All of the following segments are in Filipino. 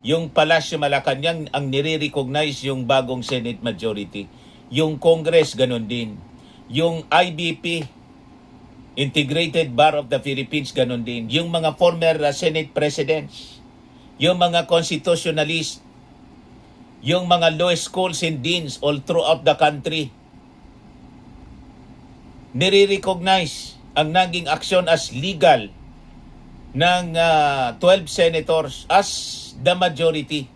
Yung Palasyo Malacanang ang nire-recognize yung bagong Senate majority. Yung Congress, ganun din. Yung IBP, Integrated Bar of the Philippines, ganun din. Yung mga former Senate presidents, yung mga constitutionalists, yung mga law schools and deans all throughout the country, nire-recognize ang naging aksyon as legal ng 12 senators as the majority.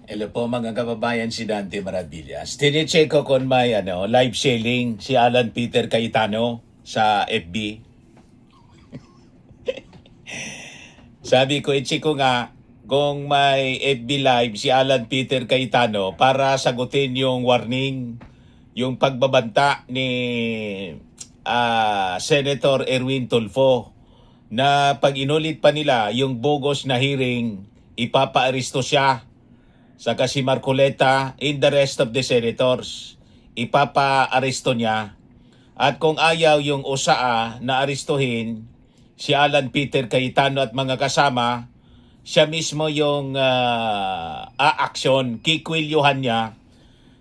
Hello po mga kababayan, si Dante Maravillas. Tine-check ko kung may live selling si Alan Peter Cayetano sa FB. Sabi ko, i-check ko nga kung may FB live si Alan Peter Cayetano para sagutin yung warning, yung pagbabanta ni Senator Erwin Tulfo na pag inulit pa nila yung bogus na hearing, ipapa-aresto siya. Saka si Marcoleta and the rest of the senators, ipapa-aresto niya. At kung ayaw yung USAA na arestuhin si Alan Peter Cayetano at mga kasama, siya mismo yung aaksyon, kikwilyuhan niya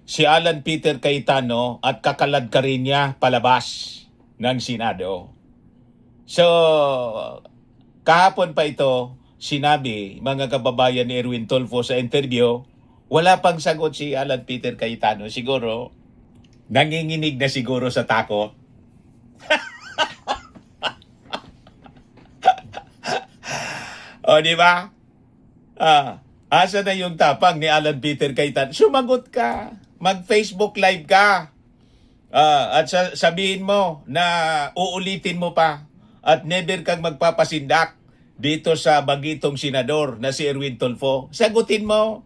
si Alan Peter Cayetano at kakalad ka rin niya palabas ng Senado. So, kahapon pa ito, sinabi, mga kababayan ni Erwin Tulfo sa interview, wala pang sagot si Alan Peter Cayetano. Siguro, nanginginig na siguro sa takot. O, di ba? Asa na yung tapang ni Alan Peter Cayetano? Sumagot ka. Mag-Facebook live ka. At sabihin mo na uulitin mo pa at never kang magpapasindak dito sa bagitong senador na si Erwin Tulfo. Sagutin mo.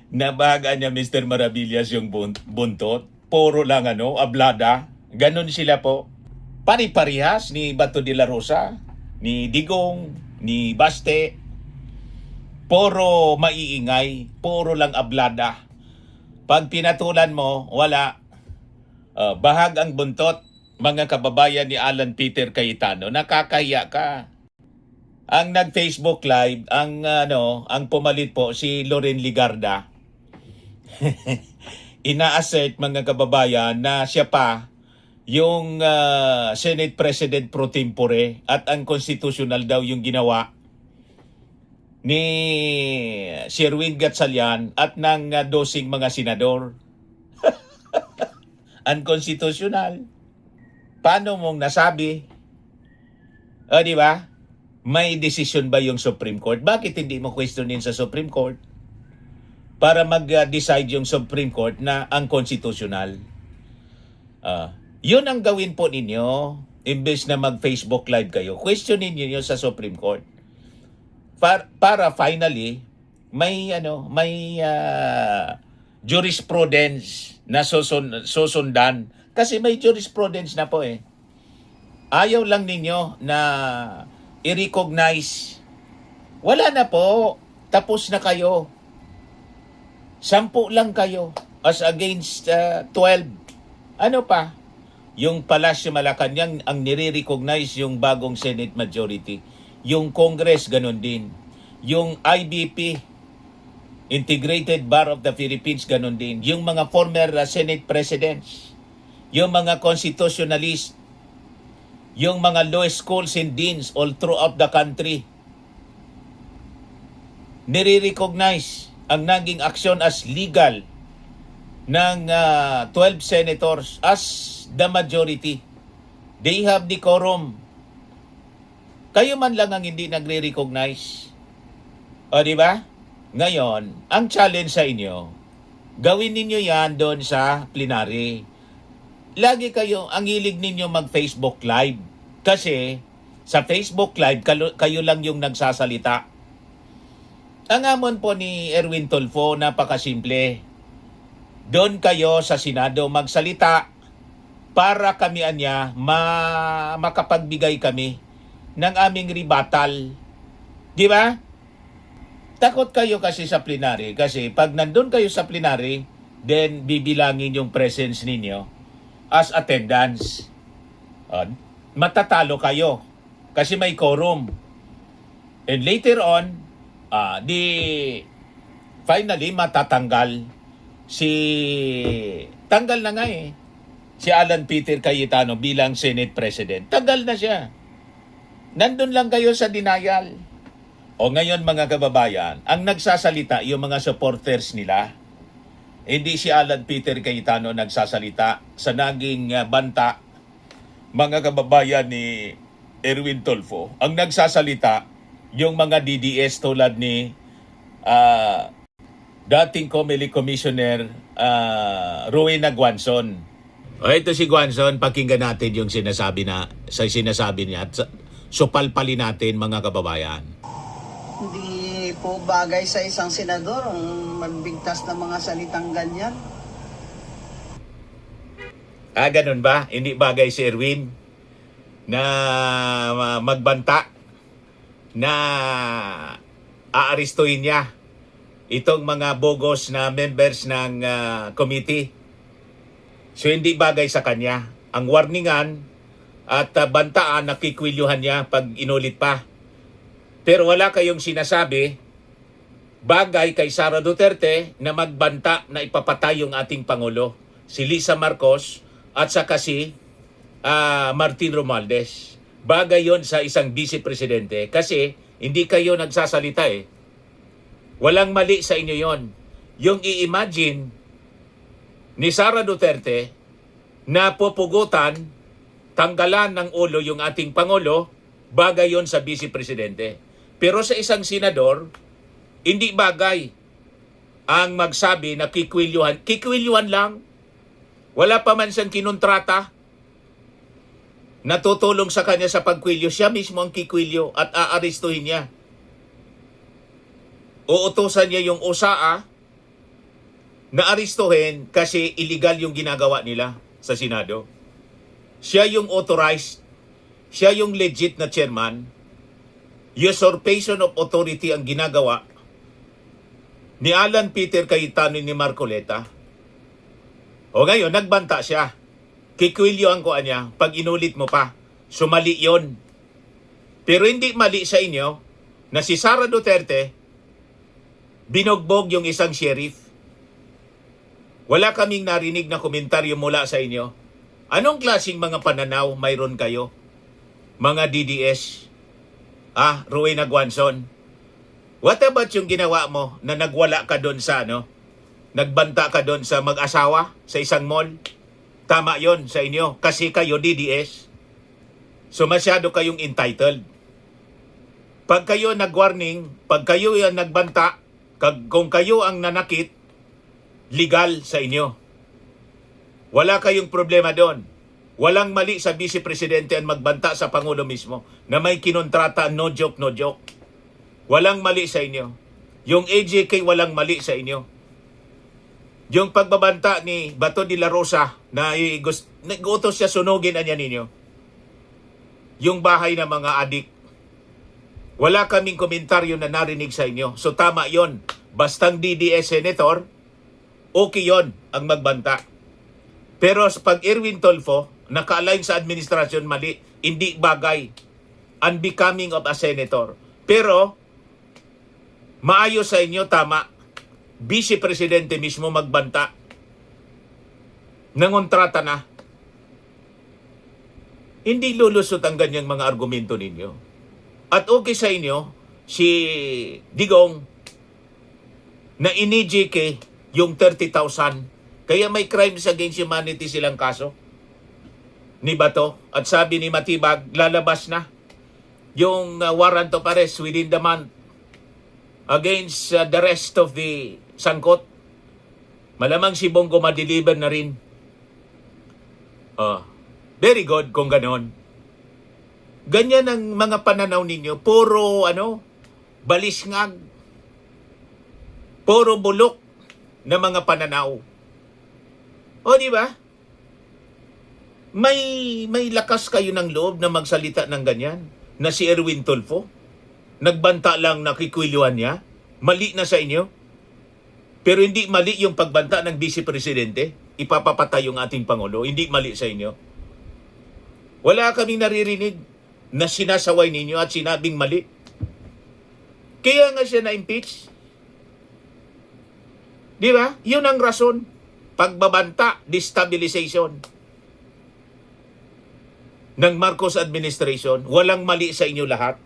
Nabaga niya Mr. Maravillas yung buntot. Puro lang ablada. Ganon sila po. Pari-parihas ni Bato de la Rosa, ni Digong, ni Baste. Puro maiingay, puro lang ablada. Pag pinatulan mo, wala. Bahag ang buntot, mga kababayan ni Alan Peter Cayetano. Nakakahiya ka. Ang nag-Facebook live, ang pumalit po si Loren Ligarda. Ina-assert mga kababayan na siya pa yung Senate President pro tempore at ang constitutional daw yung ginawa ni Sherwin Gatchalian at ng dosing mga senador. Unconstitutional. Paano mong nasabi? Di ba? May decision ba yung Supreme Court? Bakit hindi mo questionin sa Supreme Court? Para mag-decide yung Supreme Court na unconstitutional. Yun ang gawin po ninyo. Imbes na mag-Facebook live kayo, questionin niyo sa Supreme Court. Para finally, may jurisprudence na susundan. Kasi may jurisprudence na po eh. Ayaw lang ninyo na i-recognize. Wala na po. Tapos na kayo. 10 lang kayo as against 12. Ano pa? Yung Palasyo Malacanang ang nire-recognize yung bagong Senate majority. Yung Congress, ganun din. Yung IBP, Integrated Bar of the Philippines, ganun din. Yung mga former Senate presidents, yung mga constitutionalists, yung mga law schools and deans all throughout the country, nire-recognize ang naging aksyon as legal ng 12 senators as the majority. They have decorum. Kayo man lang ang hindi nagre-recognize. O di ba? Ngayon, ang challenge sa inyo, gawin ninyo yan doon sa plenary. Lagi kayo, ang hilig ninyo mag-Facebook live. Kasi sa Facebook live, kayo lang yung nagsasalita. Ang amon po ni Erwin Tulfo, napakasimple. Doon kayo sa Senado magsalita para kami makapagbigay kami ng aming rebuttal. Di ba? takot kayo kasi sa plenary. Kasi pag nandun kayo sa plenary, then bibilangin yung presence ninyo as attendance. Matatalo kayo kasi may quorum. And later on, finally matatanggal tanggal na nga si Alan Peter Cayetano bilang Senate President. Tanggal na siya. Nandun lang kayo sa denial. O ngayon mga kababayan, ang nagsasalita yung mga supporters nila. Hindi si Alan Peter Cayetano nagsasalita sa naging banta, mga kababayan ni Erwin Tulfo. Ang nagsasalita yung mga DDS tulad ni dating COMELEC Commissioner Rowena Guanzon. Ito si Guanzon, pakinggan natin yung sinasabi niya at supalpali natin mga kababayan. Hindi po bagay sa isang senador ang magbigtas ng mga salitang ganyan. Ganun ba? Hindi bagay si Erwin na magbanta na aaristuhin niya itong mga bogus na members ng committee. So hindi bagay sa kanya. Ang warningan at bantaan, nakikwilyuhan niya pag inulit pa. Pero wala kayong sinasabi bagay kay Sara Duterte na magbanta na ipapatay yung ating Pangulo, si Lisa Marcos at saka si Martin Romualdez. Bagay yon sa isang vice presidente kasi hindi kayo nagsasalita Walang mali sa inyo yon. Yung i-imagine ni Sara Duterte na pupugutan, tanggalan ng ulo yung ating Pangulo, bagay yon sa vice presidente. Pero sa isang senador, hindi bagay ang magsabi na kikwilyuhan. Kikwilyuhan lang. Wala pa man siyang kinontrata. Natutulong sa kanya sa pagkwilyo. Siya mismo ang kikwilyo at aaristuhin niya. Uutusan niya yung USAA na aristuhin kasi illegal yung ginagawa nila sa Senado. Siya yung authorized. Siya yung legit na chairman. Usurpation of authority ang ginagawa ni Alan Peter Cayetano ni Marcoleta. O ngayon, nagbanta siya. Kikwilyoan ko niya, pag inulit mo pa, sumali yon. Pero hindi mali sa inyo na si Sara Duterte binugbog yung isang sheriff. Wala kaming narinig na komentaryo mula sa inyo. Anong klaseng mga pananaw mayroon kayo? Mga DDS, Rowena Guanzon. What about yung ginawa mo na nagwala ka doon sa nagbanta ka doon sa mag-asawa sa isang mall? Tama yon sa inyo kasi kayo DDS. So masyado kayong entitled. Pag kayo nag-warning, pag kayo yung nagbanta, kung kayo ang nanakit, legal sa inyo. Wala kayong problema doon. Walang mali sa Vice Presidente ang magbanta sa Pangulo mismo na may kinontrata, no joke, no joke. Walang mali sa inyo. Yung AJK walang mali sa inyo. Yung pagbabanta ni Bato de la Rosa na nag-utos siya sunugin niya ninyo. Yung bahay ng mga adik. Wala kaming komentaryo na narinig sa inyo. So tama yon. Bastang DDS Senator, okay yon ang magbanta. Pero pag Erwin Tulfo, naka-align sa administrasyon, mali. Hindi bagay. Unbecoming of a senator. Pero, maayos sa inyo, tama. Vice Presidente mismo magbanta. Nangontrata na. Hindi lulusot ang ganyang mga argumento ninyo. At okay sa inyo, si Digong, na in-EJK yung 30,000. Kaya may crimes against humanity silang kaso ni Bato. At sabi ni Matibag, lalabas na yung warrant of arrest within the month against the rest of the sangkot. Malamang si Bongo ma-deliver na rin. Very good kung ganon. Ganyan ang mga pananaw ninyo. Puro, balisngag. Puro bulok na mga pananaw. O, di ba? May lakas kayo ng loob na magsalita ng ganyan. Na si Erwin Tulfo. Nagbanta lang na kikwilyuhan niya. Mali na sa inyo? Pero hindi mali yung pagbanta ng Vice Presidente? Ipapapatay yung ating Pangulo? Hindi mali sa inyo? Wala kaming naririnig na sinasaway ninyo at sinabing mali. Kaya nga siya na-impeach. Di ba? Yun ang rason. Pagbabanta, destabilization ng Marcos administration. Walang mali sa inyo lahat.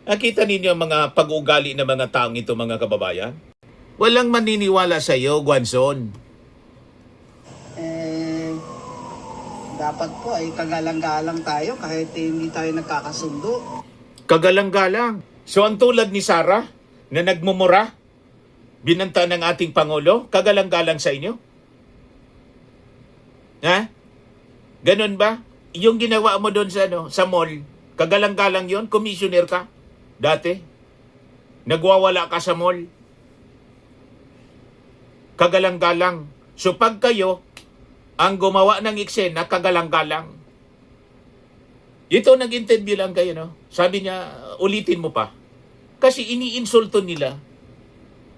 Nakita ninyo ang mga pag-ugali ng mga taong ito, mga kababayan? Walang maniniwala sa iyo, Guanzon. Dapat po ay kagalang-galang tayo kahit hindi tayo nagkakasundo. Kagalang-galang. So ang tulad ni Sara na nagmumura, binanta ng ating Pangulo, kagalang-galang sa inyo? Ha? Ganun ba? Yung ginawa mo doon sa mall, kagalang-galang yon, commissioner ka dati. Nagwawala ka sa mall. Kagalang-galang. So pag kayo ang gumawa ng eksena, kagalang-galang. Ito, nag-interview lang kayo, no? Sabi niya, ulitin mo pa. Kasi iniinsulto nila.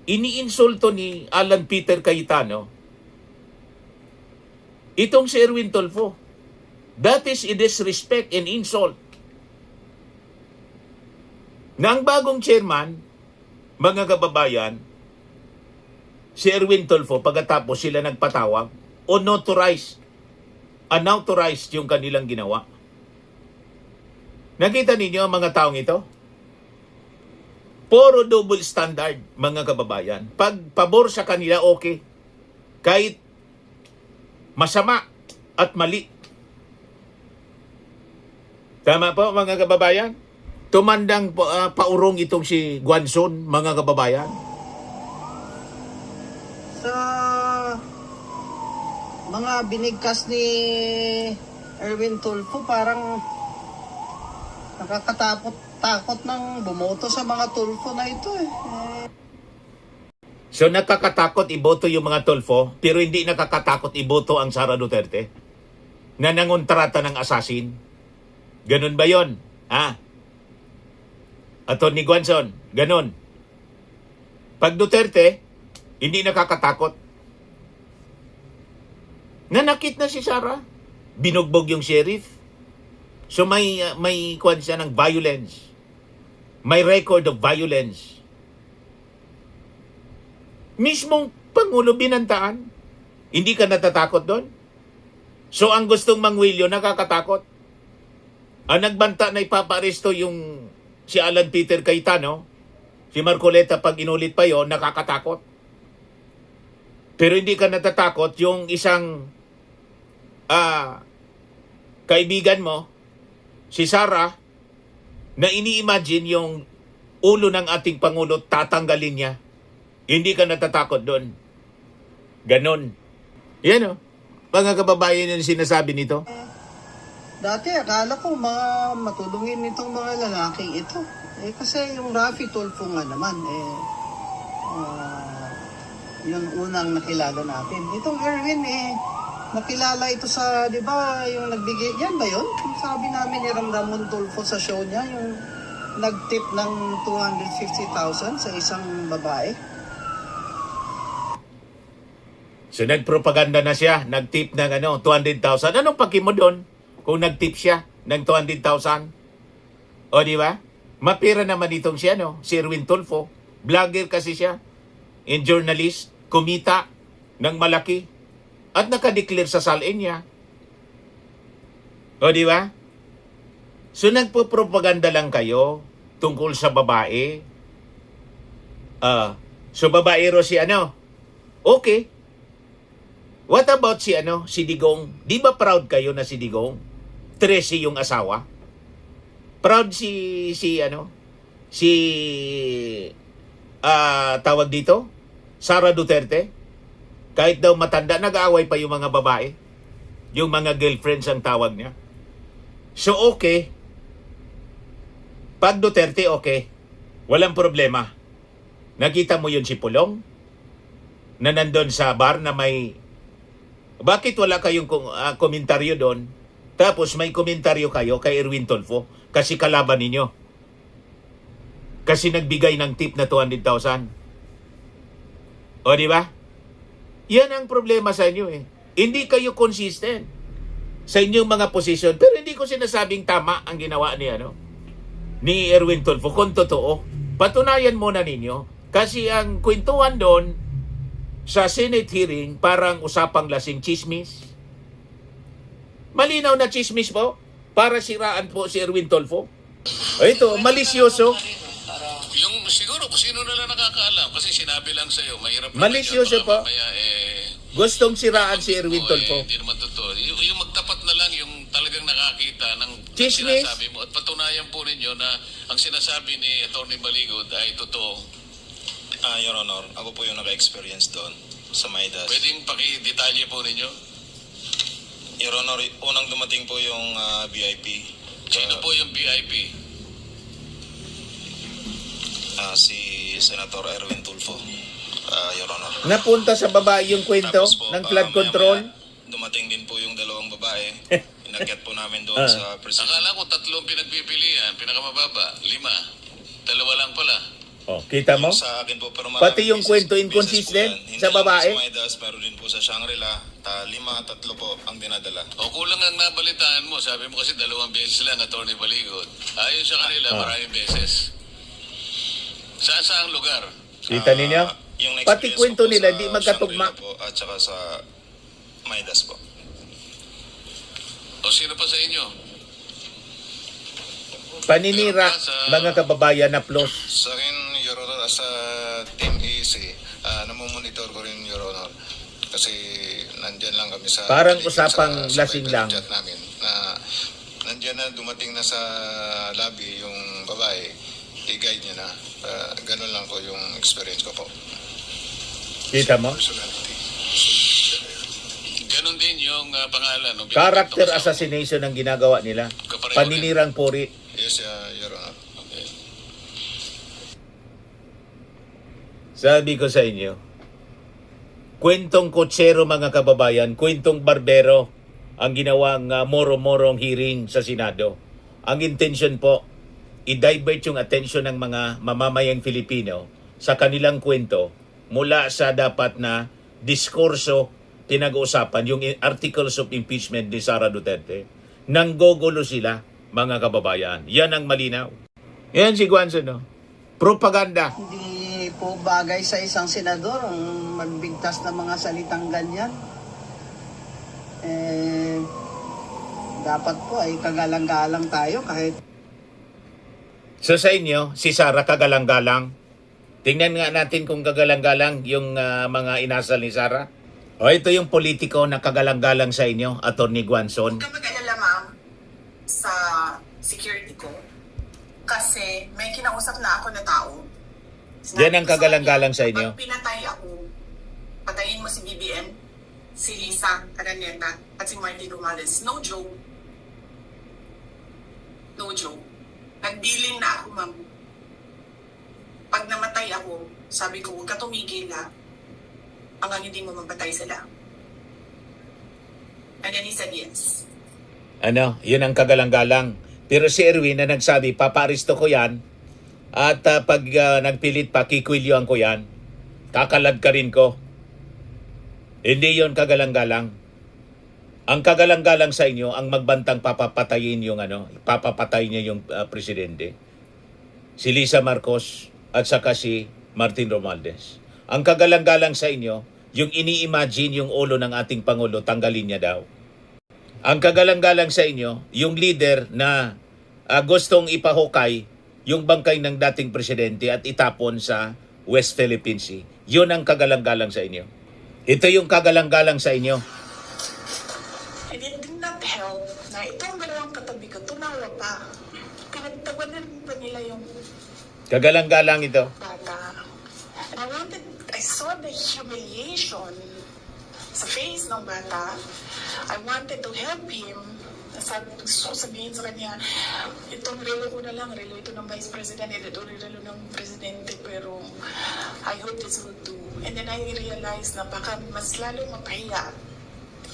Iniinsulto ni Alan Peter Cayetano itong si Erwin Tulfo. That is a disrespect and insult. Na ang bagong chairman, mga kababayan, si Erwin Tulfo, pagkatapos sila nagpatawag, unauthorized yung kanilang ginawa. Nakita ninyo ang mga taong ito? Puro double standard, mga kababayan. Pag pabor sa kanila, okay. Kahit masama at mali. Tama po, mga kababayan? Tumandang paurong itong si Guanzon, mga kababayan. Sa mga binigkas ni Erwin Tulfo, parang nakakatakot ng bumoto sa mga Tulfo na ito eh. So nakakatakot iboto yung mga Tulfo, pero hindi nakakatakot iboto ang Sara Duterte na nangontrata ng assassin. Ganun ba yon? Ha? Attorney Guanzon, ganun. Pag Duterte, hindi nakakatakot. Nanakit na si Sara. Binugbog yung sheriff. So may kwan siya ng violence. May record of violence. Mismong Pangulo binantaan. Hindi ka natatakot doon? So ang gustong mangwilyo, nakakatakot. Ang nagbanta na ipapaaresto yung si Alan Peter Cayetano, si Marcoleta, pag inulit pa yon, nakakatakot. Pero hindi ka natatakot yung isang kaibigan mo, si Sara, na ini-imagine yung ulo ng ating Pangulo tatanggalin niya. Hindi ka natatakot doon. Ganon. Yan o. Mga kababayan yung sinasabi nito. Dati akala ko matulungin nitong mga lalaking ito. Kasi yung Raffy Tulfo nga naman, yung unang nakilala natin. Itong Erwin, nakilala ito sa, di ba, yung nagbigay, yan ba yun? Yung sabi namin ni Ramon Tulfo sa show niya, yung nag-tip ng 250,000 sa isang babae. So nagpropaganda na siya, nag-tip ng 200,000. Anong paki mo doon kung nag-tip siya ng 200,000? O di ba? Mapira naman itong siya, si Erwin Tulfo. Vlogger kasi siya. And journalist, kumita ng malaki. At nakadeclare sa salin niya. O di ba? So nagpo-propaganda lang kayo tungkol sa babae. So babaero si Okay. What about si Digong? Di ba proud kayo na si Digong? 13 yung asawa. Proud tawag dito? Sara Duterte? Kahit daw matanda, nag-aaway pa yung mga babae. Yung mga girlfriends ang tawag niya. So okay. Pag Duterte, okay. Walang problema. Nakita mo yun si Pulong? Na nandun sa bar na may... Bakit wala kayong komentaryo doon? Tapos may komentaryo kayo kay Erwin Tulfo kasi kalaban ninyo. kasi nagbigay ng tip na 200,000. O di ba? Yan ang problema sa inyo eh. Hindi kayo consistent sa inyong mga posisyon. Pero hindi ko sinasabing tama ang ginawa ni Erwin Tulfo. Kung totoo, patunayan muna ninyo. Kasi ang kwentuhan doon sa Senate hearing, parang usapang lasing chismis. Malinaw na chismis po para siraan po si Erwin Tulfo. O ito, malisyoso. Yung siguro kung sino na lang nakakaalam kasi sinabi lang sa'yo, mahirap Malisyoso po. Mamaya, Gustong siraan si Erwin mo, Tulfo. hindi naman totoo. Yung magtapat na lang yung talagang nakakita ng Chismis. sinasabi mo. At patunayan po ninyo na ang sinasabi ni Atty. Baligod ay totoo. Your Honor, ako po yung naka-experience doon sa Maidas. Pwedeng pakidetalye po ninyo? Your Honor, unang dumating po yung VIP. Sino po yung VIP? Si Senator Erwin Tulfo, Your Honor. Napunta sa babae yung kwento Tapos po, ng flood control. maya-maya, dumating din po yung dalawang babae. Inakyat po namin doon sa president. Akala ko tatlong pinagpipilian, pinakamababa, 5. 2 lang pala. Oh, kita mo? Sa akin po, pero Pati yung kwento beses inconsistent po yan. Hindi sa lang po babae. Sa Maidas, meron din po sa Shangri-La. 5, 3 po ang dinadala. O kulang ang nabalitaan mo, sabi mo kasi 2 beses lang, Atty. Baligod. Ayon sa kanila, maraming beses. Saan lugar? Kita ninyo? Yung Pati experience kwento ko po nila, sa di magkatugma. Shangri-La po, at saka sa Maidas po. O sino pa sa inyo? Paninira, mga kababayan na plus. Sa akin, Your Honor, sa Team EC, namumonitor ko rin, Your Honor. Kasi nandyan lang kami sa... Parang usapang lasing lang. Chat namin, na nandyan na, dumating na sa lobby yung babae, i-guide niya na. Ganun lang po yung experience ko po. Kita mo? Personality. Ganon din yung pangalan. No? Character assassination ang ginagawa nila. Paninirang puri. Yes, Your Honor. Okay. Sabi ko sa inyo, kwentong kotsero mga kababayan, kwentong barbero ang ginawang moro-morong hearing sa Senado. Ang intention po, i-divert yung attention ng mga mamamayang Filipino sa kanilang kwento mula sa dapat na diskurso pinag-uusapan, yung articles of impeachment ni Sara Duterte. Nanggogulo sila, mga kababayan. Yan ang malinaw. Yan si Guanzo, no? Propaganda. Hindi po bagay sa isang senador ang magbigtas ng mga salitang ganyan. Dapat po ay kagalang-galang tayo kahit So sa inyo, si Sara kagalang-galang. Tingnan nga natin kung kagalang-galang yung mga inasal ni Sara. O ito yung politiko na kagalang-galang sa inyo, Atty. Guanzon. Huwag ka mag-alala, ma'am, sa security ko. Kasi may kinausap na ako na tao. Yan ang kagalang-galang sa inyo. Pag pinatay ako, patayin mo si BBM, si Lisa Araneta, at si Martin Romales. No joke. No joke. Nagdiling na ako, ma'am. Pag namatay ako, sabi ko, huwag ka tumigil, ha? Hanggang hindi mo mapatay sila. And then he said yes. Ano, yun ang kagalang-galang. Pero si Erwin na nagsabi, paparisto ko yan. At pag nagpilit pa, kikwilyoan ko yan. Kakalag ka rin ko. Hindi yun kagalang-galang. Ang kagalang-galang sa inyo, ang magbantang papapatayin yung papapatay niya yung presidente. Si Lisa Marcos at saka si Martin Romualdez. Ang kagalang-galang sa inyo, yung ini-imagine yung ulo ng ating Pangulo, tanggalin niya daw. Ang kagalang-galang sa inyo, yung leader na gustong ipahukay yung bangkay ng dating presidente at itapon sa West Philippine Sea. Yun ang kagalang-galang sa inyo. Ito yung kagalang-galang sa inyo. And it did not help na itong dalawang katabi ko, tumawa pa. Pinagtawanan pa nila yung Kagalang-galang ito. bata. And I saw the humiliation sa face ng bata. I wanted to help him. Sabihin sa kanya, itong relo ko na lang, relo ito ng Vice President, itong relo ng Presidente, pero I hope this will do. And then I realized na baka mas lalo mapahiya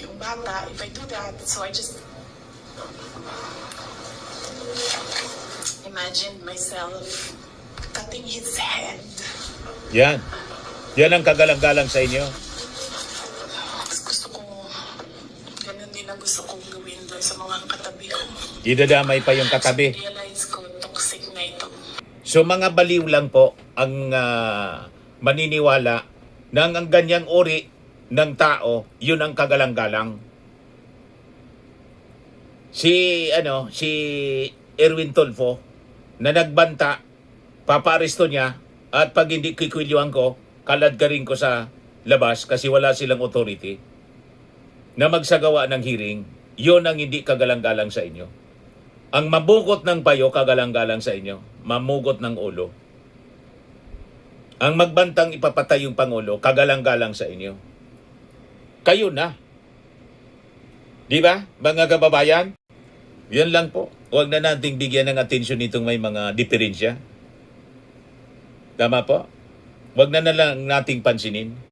yung bata if I do that. So I just imagined myself cutting his head. Yan. Yan ang kagalang-galang sa inyo. Gusto ko, ganun din ang gusto kong gawin doon sa mga katabi ko. Idadamay pa yung katabi. Realize ko, toxic na ito. So mga baliw lang po ang maniniwala na ang ganyang uri ng tao, yun ang kagalang-galang. Si Erwin Tulfo na nagbanta, papaaresto niya at pag hindi kikwilyuhan ko, kaladkarin ko sa labas kasi wala silang authority na magsagawa ng hearing, yun ang hindi kagalang-galang sa inyo. Ang mabugot ng payo, kagalang-galang sa inyo. Mamugot ng ulo. Ang magbantang ipapatay yung Pangulo, kagalang-galang sa inyo. Kayo na. Di ba, mga kababayan? Yan lang po. Huwag na nating bigyan ng atensyon nitong may mga diferensya. Tama po? Huwag na lang nating pansinin.